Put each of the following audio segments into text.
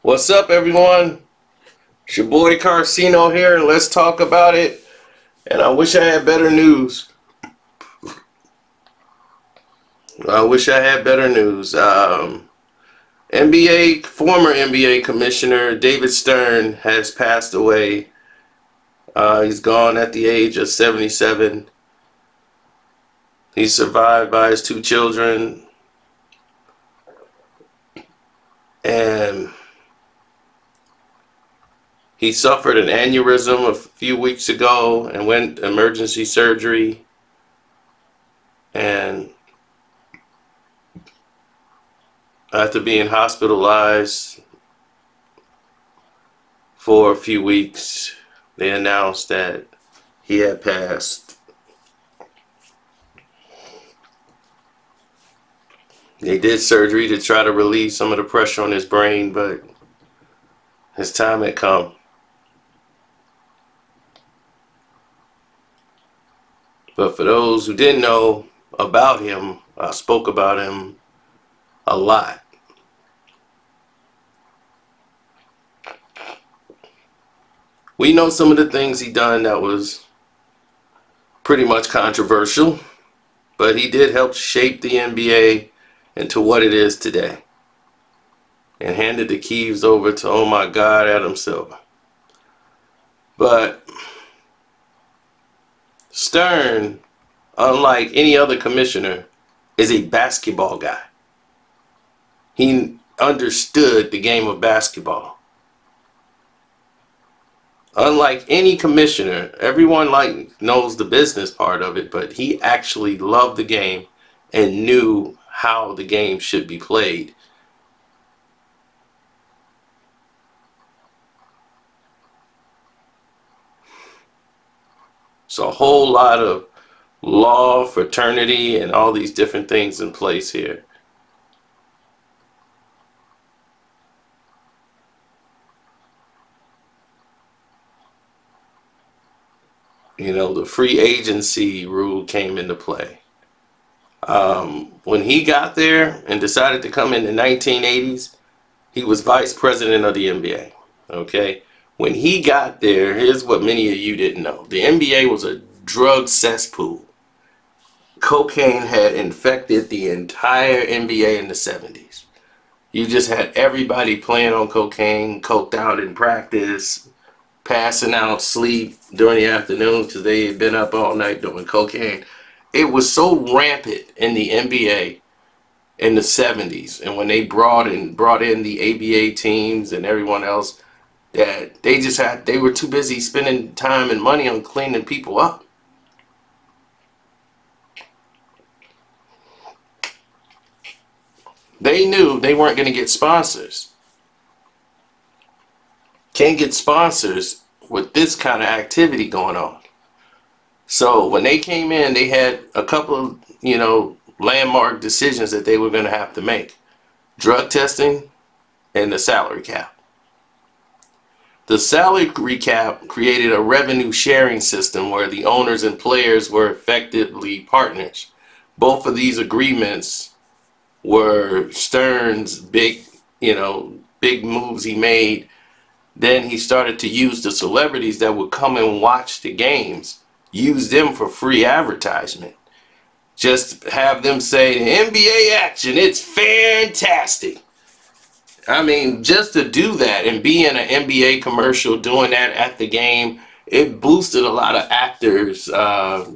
What's up, everyone? It's your boy Carcino here, and let's talk about it. And I wish I had better news. Former NBA Commissioner David Stern has passed away. He's gone at the age of 77. He's survived by his two children, and he suffered an aneurysm a few weeks ago and went emergency surgery. And after being hospitalized for a few weeks, they announced that he had passed. They did surgery to try to relieve some of the pressure on his brain, but his time had come. But for those who didn't know about him, I spoke about him a lot. We know some of the things he done that was pretty much controversial, but he did help shape the NBA into what it is today, and handed the keys over to, oh my God, Adam Silver. But Stern, unlike any other commissioner, is a basketball guy. He understood the game of basketball. Unlike any commissioner, everyone knows the business part of it, but he actually loved the game and knew how the game should be played. So a whole lot of law, fraternity, and all these different things in place here. You know, the free agency rule came into play. When he got there and decided to come in the 1980s, he was vice president of the NBA. Okay? When he got there, here's what many of you didn't know. The NBA was a drug cesspool. Cocaine had infected the entire NBA in the 70s. You just had everybody playing on cocaine, coked out in practice, passing out sleep during the afternoon because they had been up all night doing cocaine. It was so rampant in the NBA in the 70s, and when they brought in the ABA teams and everyone else, that they were too busy spending time and money on cleaning people up. They knew they weren't going to get sponsors. Can't get sponsors with this kind of activity going on. So when they came in, they had a couple of, landmark decisions that they were going to have to make. Drug testing and the salary cap. The salary cap created a revenue sharing system where the owners and players were effectively partners. Both of these agreements were Stern's big moves he made. Then he started to use the celebrities that would come and watch the games, use them for free advertisement. Just have them say, NBA action, it's fantastic. I mean, just to do that and be in an NBA commercial doing that at the game, it boosted a lot of actors'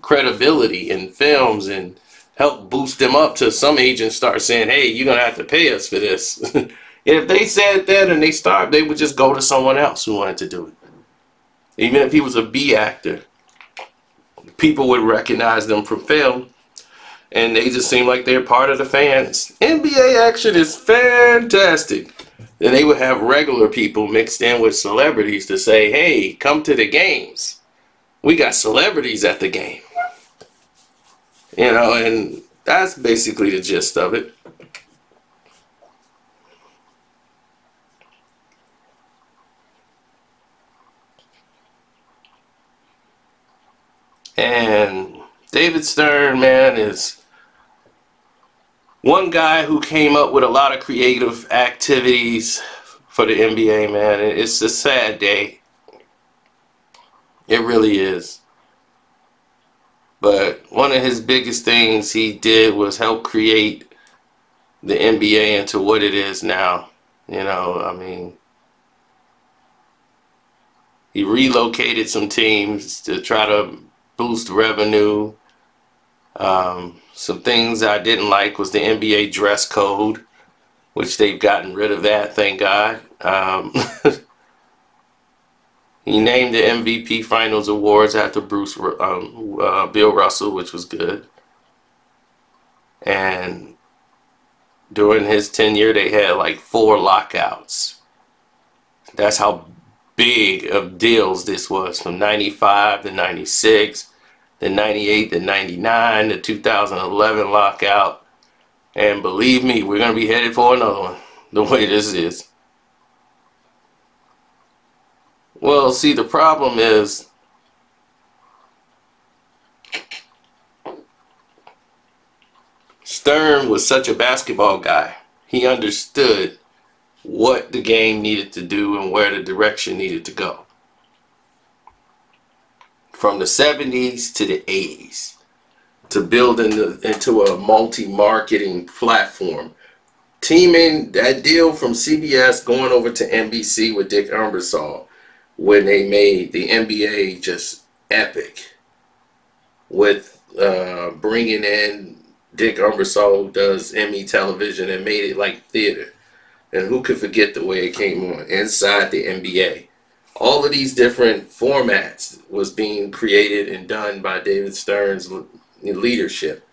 credibility in films and helped boost them up to some agents start saying, hey, you're going to have to pay us for this. If they said that and they would just go to someone else who wanted to do it. Even if he was a B actor, people would recognize them from film, and they just seem like they're part of the fans. NBA action is fantastic. Then they would have regular people mixed in with celebrities to say, hey, come to the games. We got celebrities at the game. And that's basically the gist of it. And David Stern, man, is one guy who came up with a lot of creative activities for the NBA, man. It's a sad day. It really is. But one of his biggest things he did was help create the NBA into what it is now. You know, I mean, he relocated some teams to try to boost revenue. Some things I didn't like was the NBA dress code, which they've gotten rid of that, thank God. He named the MVP Finals Awards after Bill Russell, which was good. And during his tenure, they had like 4 lockouts. That's how big of deals this was, from 95 to 96, then 98 to 99, the 2011 lockout. And believe me, we're going to be headed for another one, the way this is. Well, see, the problem is Stern was such a basketball guy. He understood what the game needed to do and where the direction needed to go. From the 70s to the 80s, to build into a multi-marketing platform. Teaming that deal from CBS going over to NBC with Dick Ebersol, when they made the NBA just epic, with bringing in Dick Ebersol, who does Emmy television, and made it like theater. And who could forget the way it came on inside the NBA? All of these different formats was being created and done by David Stern's leadership.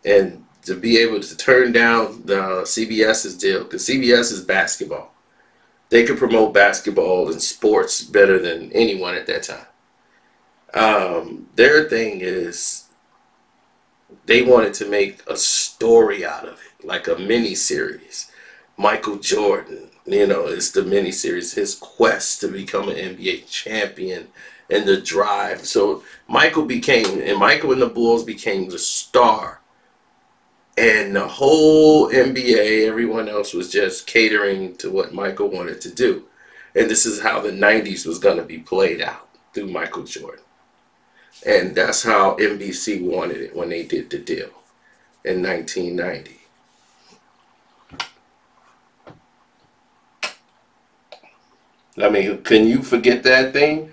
And to be able to turn down the CBS's deal, because CBS is basketball. They could promote basketball and sports better than anyone at that time. Their thing is they wanted to make a story out of it, like a mini series. Michael Jordan, you know, it's the mini series, his quest to become an NBA champion and the drive. So Michael and the Bulls became the star. And the whole NBA, everyone else was just catering to what Michael wanted to do. And this is how the 90s was going to be played out, through Michael Jordan. And that's how NBC wanted it when they did the deal in 1990. I mean, can you forget that thing?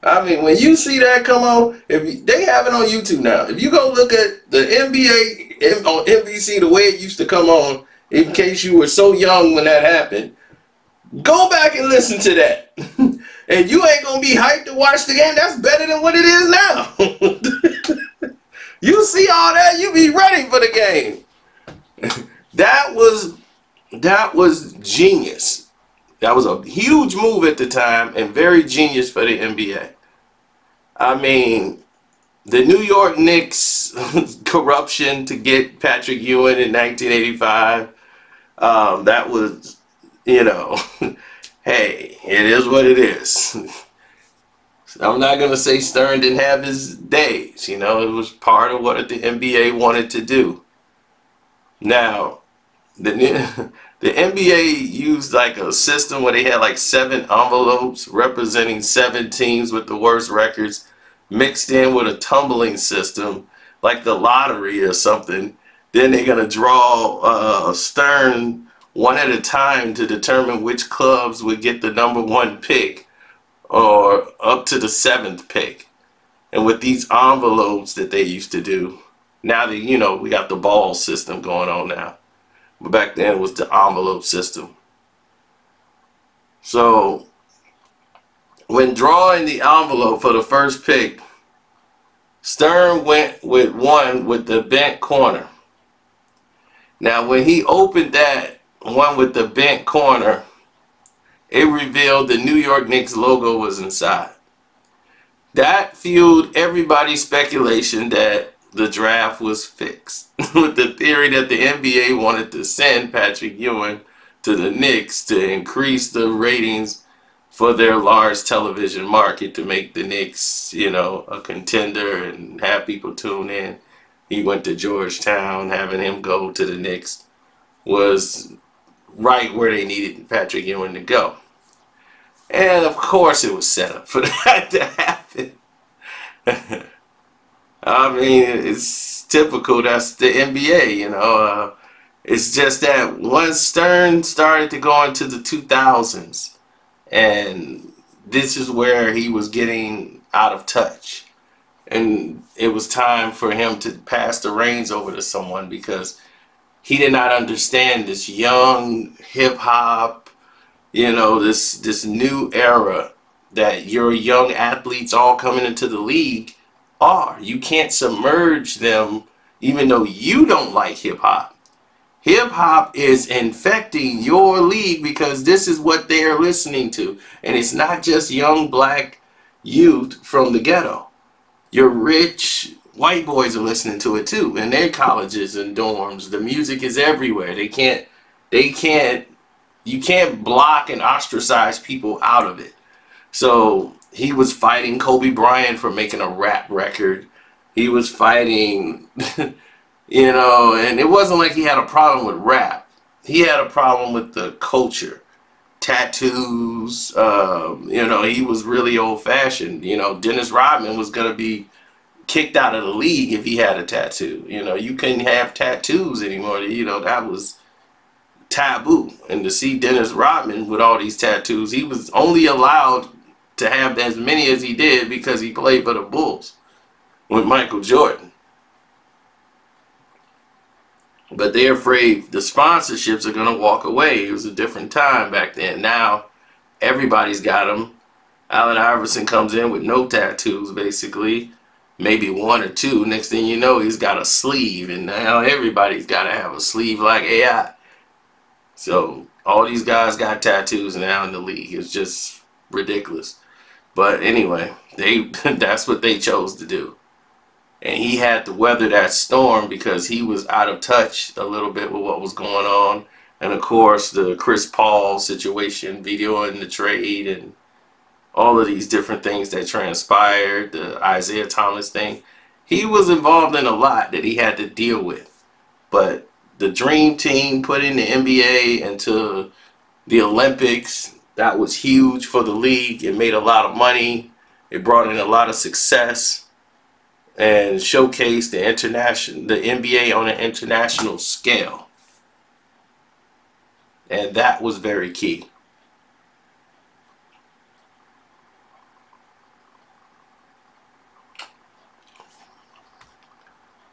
I mean, when you see that come on, they have it on YouTube now. If you go look at the NBA on NBC, the way it used to come on, in case you were so young when that happened, go back and listen to that. And you ain't going to be hyped to watch the game. That's better than what it is now. You see all that, you be ready for the game. That was genius. That was a huge move at the time and very genius for the NBA. I mean, the New York Knicks corruption to get Patrick Ewing in 1985, that was, you know, hey, it is what it is. I'm not going to say Stern didn't have his days. You know, it was part of what the NBA wanted to do. Now, the NBA used like a system where they had like 7 envelopes representing 7 teams with the worst records, mixed in with a tumbling system, like the lottery or something. Then they're going to draw Stern one at a time to determine which clubs would get the #1 pick or up to the 7th pick. And with these envelopes that they used to do, now you know, we got the ball system going on now. But back then it was the envelope system. So when drawing the envelope for the first pick, Stern went with one with the bent corner. Now when he opened that one with the bent corner, it revealed the New York Knicks logo was inside. That fueled everybody's speculation that the draft was fixed with the theory that the NBA wanted to send Patrick Ewing to the Knicks to increase the ratings for their large television market, to make the Knicks, you know, a contender and have people tune in. He went to Georgetown. Having him go to the Knicks was right where they needed Patrick Ewing to go. And of course it was set up for that to happen. I mean, it's typical. That's the NBA, you know. It's just that once Stern started to go into the 2000s, and this is where he was getting out of touch. And it was time for him to pass the reins over to someone, because he did not understand this young hip hop, you know, this new era that your young athletes all coming into the league are. You can't submerge them, even though you don't like hip hop. Hip hop is infecting your league because this is what they are listening to. And it's not just young black youth from the ghetto. Your rich white boys are listening to it too, in their colleges and dorms. The music is everywhere. You can't block and ostracize people out of it. So he was fighting Kobe Bryant for making a rap record. He was fighting, you know, and it wasn't like he had a problem with rap. He had a problem with the culture. Tattoos, you know, he was really old fashioned. You know, Dennis Rodman was going to be kicked out of the league if he had a tattoo. You know, you couldn't have tattoos anymore. You know, that was taboo. And to see Dennis Rodman with all these tattoos, he was only allowed to have as many as he did because he played for the Bulls with Michael Jordan. But they're afraid the sponsorships are going to walk away. It was a different time back then. Now everybody's got them. Allen Iverson comes in with no tattoos, basically, maybe one or two. Next thing you know, he's got a sleeve, and now everybody's got to have a sleeve like AI. So all these guys got tattoos now in the league. It's just ridiculous. But anyway, that's what they chose to do. And he had to weather that storm because he was out of touch a little bit with what was going on. And of course, the Chris Paul situation, videoing the trade, and all of these different things that transpired, the Isaiah Thomas thing. He was involved in a lot that he had to deal with. But the dream team putting the NBA into the Olympics, that was huge for the league. It made a lot of money. It brought in a lot of success and showcased the NBA on an international scale. And that was very key.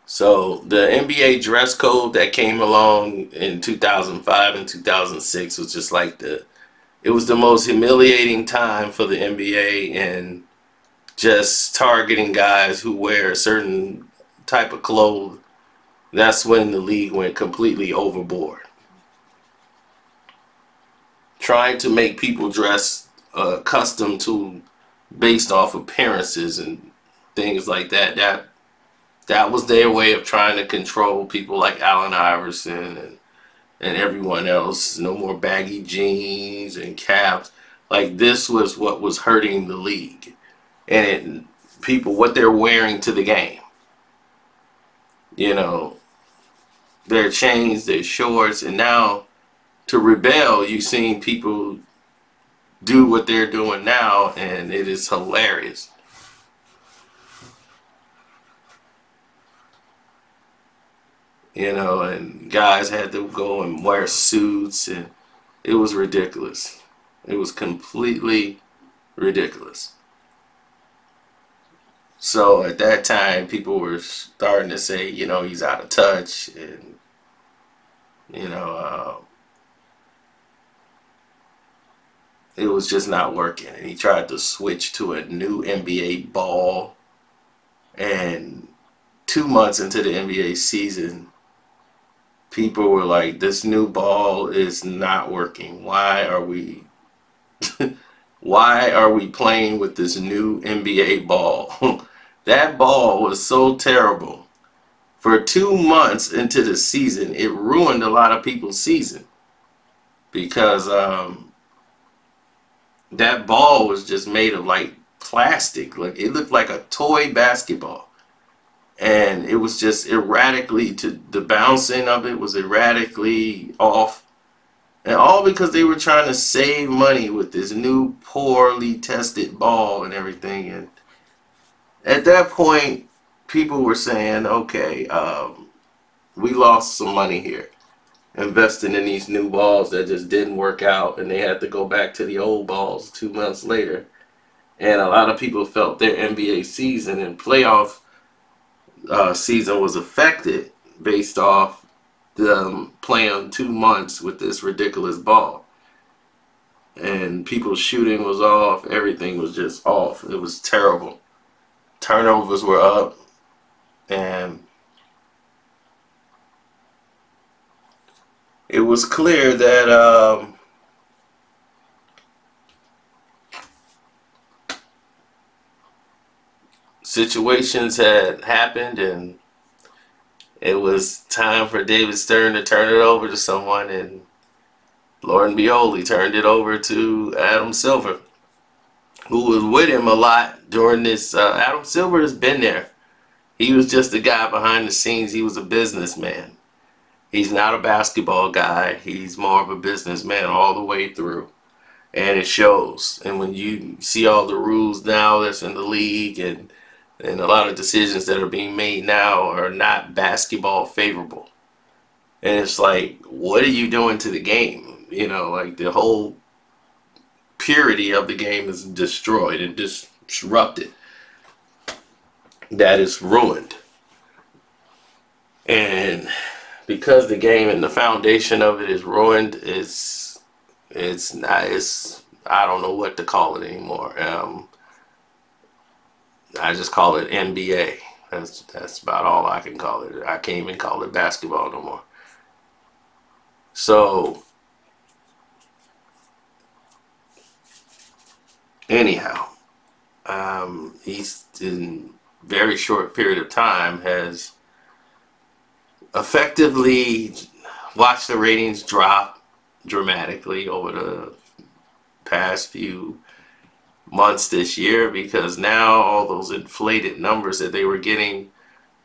So the NBA dress code that came along in 2005 and 2006 was just like it was the most humiliating time for the NBA, and just targeting guys who wear a certain type of clothes. That's when the league went completely overboard. Trying to make people dress custom to, based off appearances and things like that. That was their way of trying to control people like Allen Iverson and everyone else. No more baggy jeans and caps. Like, this was what was hurting the league. And people, what they're wearing to the game. You know, their chains, their shorts. And now, to rebel, you've seen people do what they're doing now, and it is hilarious. You know, and guys had to go and wear suits, and it was ridiculous. It was completely ridiculous. So at that time, people were starting to say, you know, he's out of touch, and, you know, it was just not working. And he tried to switch to a new NBA ball, and 2 months into the NBA season, people were like, this new ball is not working. Why are we playing with this new NBA ball? That ball was so terrible For 2 months into the season, it ruined a lot of people's season because that ball was just made of like plastic. Like it looked like a toy basketball. And it was just erratically, to the bouncing of it was erratically off. And all because they were trying to save money with this new poorly tested ball and everything. And at that point, people were saying, okay, we lost some money here investing in these new balls that just didn't work out, and they had to go back to the old balls 2 months later. And a lot of people felt their NBA season and playoff season was affected based off them playing 2 months with this ridiculous ball. And people's shooting was off. Everything was just off. It was terrible. Turnovers were up. And it was clear that situations had happened, and it was time for David Stern to turn it over to someone. And Lord and behold, he turned it over to Adam Silver, who was with him a lot during this. Adam Silver has been there. He was just a guy behind the scenes. He was a businessman. He's not a basketball guy. He's more of a businessman all the way through. And it shows. And when you see all the rules now that's in the league, and a lot of decisions that are being made now are not basketball favorable. And it's like, what are you doing to the game? You know, like the whole purity of the game is destroyed and disrupted. That is ruined. And because the game and the foundation of it is ruined, it's not, it's, I don't know what to call it anymore. I just call it NBA. That's about all I can call it. I can't even call it basketball no more. So anyhow, he's in very short period of time has effectively watched the ratings drop dramatically over the past few months this year, because now all those inflated numbers that they were getting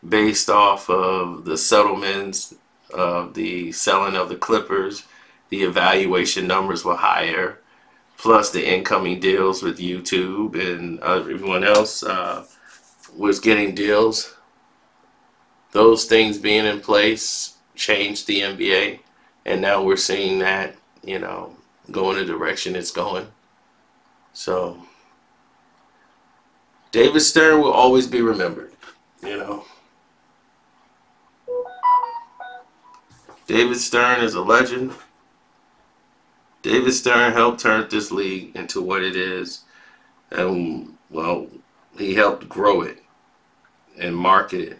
based off of the settlements of the selling of the Clippers, the evaluation numbers were higher, plus the incoming deals with YouTube and everyone else was getting deals. Those things being in place changed the NBA, and now we're seeing that, you know, go in the direction it's going. So David Stern will always be remembered, you know. David Stern is a legend. David Stern helped turn this league into what it is, and well, he helped grow it and market it.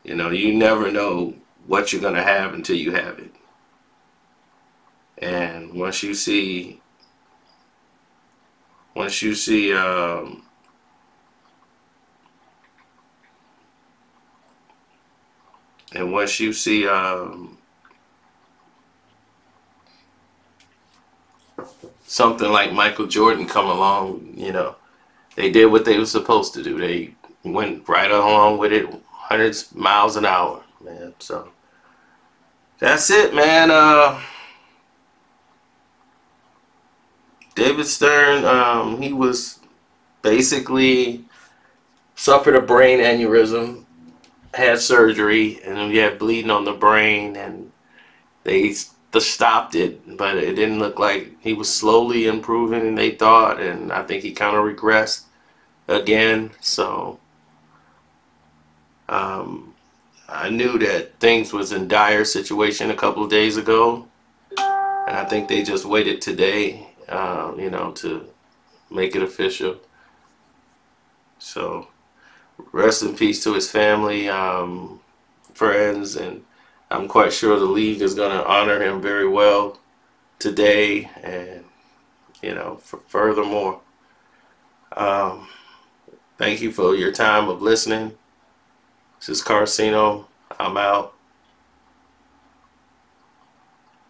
You know, you never know what you're gonna have until you have it. And once you see once you see and once you see something like Michael Jordan come along, you know, they did what they were supposed to do. They went right along with it, hundreds miles an hour, man. So that's it, man. David Stern, he was basically suffered a brain aneurysm, had surgery, and he had bleeding on the brain, and they stopped it, but it didn't look like he was slowly improving, and they thought, and I think he kind of regressed again. So I knew that things was in dire situation a couple of days ago, and I think they just waited today, you know, to make it official. So rest in peace to his family, friends, and I'm quite sure the league is going to honor him very well today. And you know, furthermore, thank you for your time of listening. This is Carcino. I'm out.